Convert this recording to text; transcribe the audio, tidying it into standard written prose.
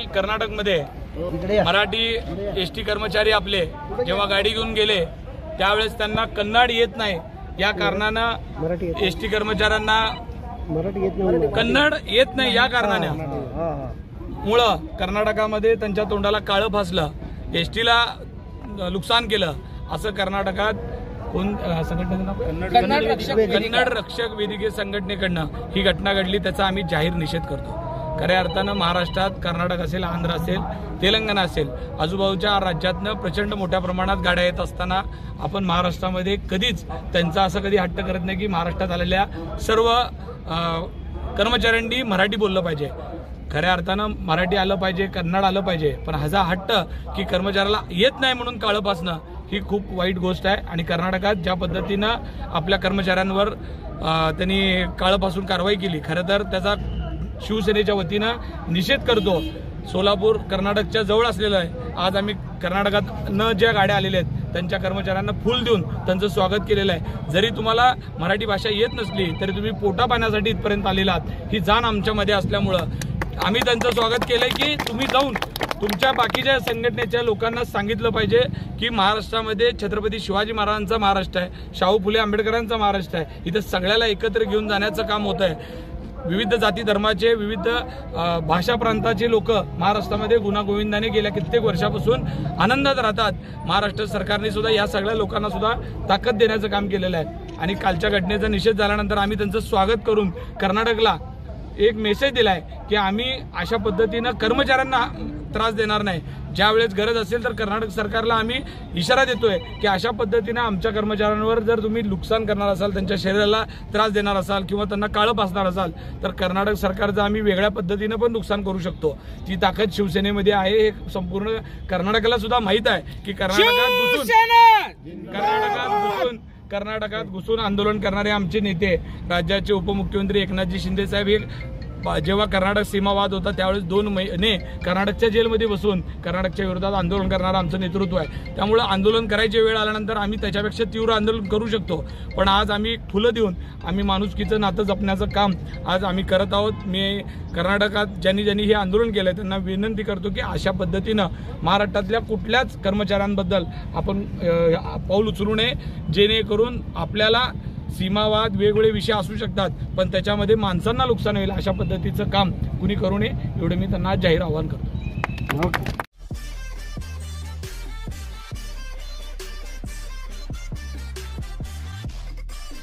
कर्नाटकमध्ये मराठी एसटी कर्मचारी आपले जेव्हा गाडी घेऊन गेले त्यावेळेस त्यांना कन्नड येत नाही, या कारणानं एसटी कर्मचाऱ्यांना कन्नड येत नाही या कारणाने मुळे कर्नाटकामध्ये त्यांच्या तोंडाला काळं फासलं, एसटीला नुकसान केलं असं कर्नाटकात कन्नड रक्षक वेदिके संघटनेकडनं ही घटना घडली, त्याचा आम्ही जाहीर निषेध करतो। खऱ्या अर्थानं महाराष्ट्रात कर्नाटक असेल, आंध्र असेल, तेलंगणा असेल, आजूबाजूच्या राज्यातनं प्रचंड मोठ्या प्रमाणात गाड्या येत असताना आपण महाराष्ट्रामध्ये कधीच त्यांचा असं कधी हट्ट करत नाही की महाराष्ट्रात आलेल्या सर्व कर्मचाऱ्यांनी मराठी बोललं पाहिजे। खऱ्या अर्थानं मराठी आलं पाहिजे, कन्नड आलं पाहिजे, पण हा हट्ट की कर्मचाऱ्याला येत नाही म्हणून काळं फासणं ही खूप वाईट गोष्ट आहे। आणि कर्नाटकात ज्या पद्धतीनं आपल्या कर्मचाऱ्यांवर त्यांनी काळं फासून कारवाई केली, खरं तर त्याचा शिवसेनेच्या वतीनं निषेध करतो। सोलापूर कर्नाटकच्या जवळ असलेलं आहे। आज आम्ही कर्नाटकात ज्या गाड्या आलेल्या आहेत त्यांच्या कर्मचाऱ्यांना फुल देऊन त्यांचं स्वागत केलेलं आहे। जरी तुम्हाला मराठी भाषा येत नसली तरी तुम्ही पोटा पाण्यासाठी इथपर्यंत आलेलात, ही जाण आमच्यामध्ये असल्यामुळं आम्ही त्यांचं स्वागत केलंय की तुम्ही जाऊन तुमच्या बाकीच्या संघटनेच्या लोकांना सांगितलं पाहिजे की महाराष्ट्रामध्ये छत्रपती शिवाजी महाराजांचा महाराष्ट्र आहे, शाहू फुले आंबेडकरांचा महाराष्ट्र आहे, इथं सगळ्याला एकत्र घेऊन जाण्याचं काम होत आहे। विविध जाती धर्माचे, विविध भाषा प्रांताचे लोक महाराष्ट्रामध्ये गुण्यागोविंदाने गेल्या कित्येक वर्षापासून आनंदात राहतात। महाराष्ट्र सरकारने सुद्धा या सगळ्या लोकांना सुद्धा ताकद देण्याचं काम केलेलं आहे। आणि कालच्या घटनेचा निषेध झाल्यानंतर आम्ही त्यांचं स्वागत करून कर्नाटकला एक मेसेज दिलाय की आम्ही अशा पद्धतीनं कर्मचाऱ्यांना त्रास देणार नाही। ज्यावेळेस गरज असेल तर कर्नाटक सरकारला आम्ही इशारा देतोय की अशा पद्धतीनं आमच्या कर्मचाऱ्यांवर जर तुम्ही नुकसान करणार असाल, त्यांच्या शरीराला त्रास देणार असाल किंवा त्यांना काळं फासणार असाल तर कर्नाटक सरकारचं आम्ही वेगळ्या पद्धतीनं पण नुकसान करू शकतो। ती ताकद शिवसेनेमध्ये आहे, हे संपूर्ण कर्नाटकाला सुद्धा माहीत आहे की कर्नाटकात घुसून आंदोलन करणारे आमचे नेते, राज्याचे उपमुख्यमंत्री एकनाथजी शिंदे साहेब हे जेव्हा कर्नाटक सीमावाद होता त्यावेळेस 2 महिने कर्नाटकच्या जेलमध्ये बसून कर्नाटकच्या विरोधात आंदोलन करणारं आमचं नेतृत्व आहे। त्यामुळे आंदोलन करायची वेळ आल्यानंतर आम्ही त्याच्यापेक्षा तीव्र आंदोलन करू शकतो, पण आज आम्ही फुलं देऊन आम्ही माणुसकीचं नातं जपण्याचं काम आज आम्ही करत आहोत। मी कर्नाटकात ज्यांनी हे आंदोलन केलंय त्यांना विनंती करतो की अशा पद्धतीनं महाराष्ट्रातल्या कुठल्याच कर्मचाऱ्यांबद्दल आपण पाऊल उचलू नये, जेणेकरून आपल्याला सीमावाद वेगवेगळे विषय असू शकतात पण त्याच्यामध्ये माणसांना नुकसान होईल अशा पद्धतीचं काम कुणी करू नये, एवढे मी त्यांना जाहीर आवाहन करतो।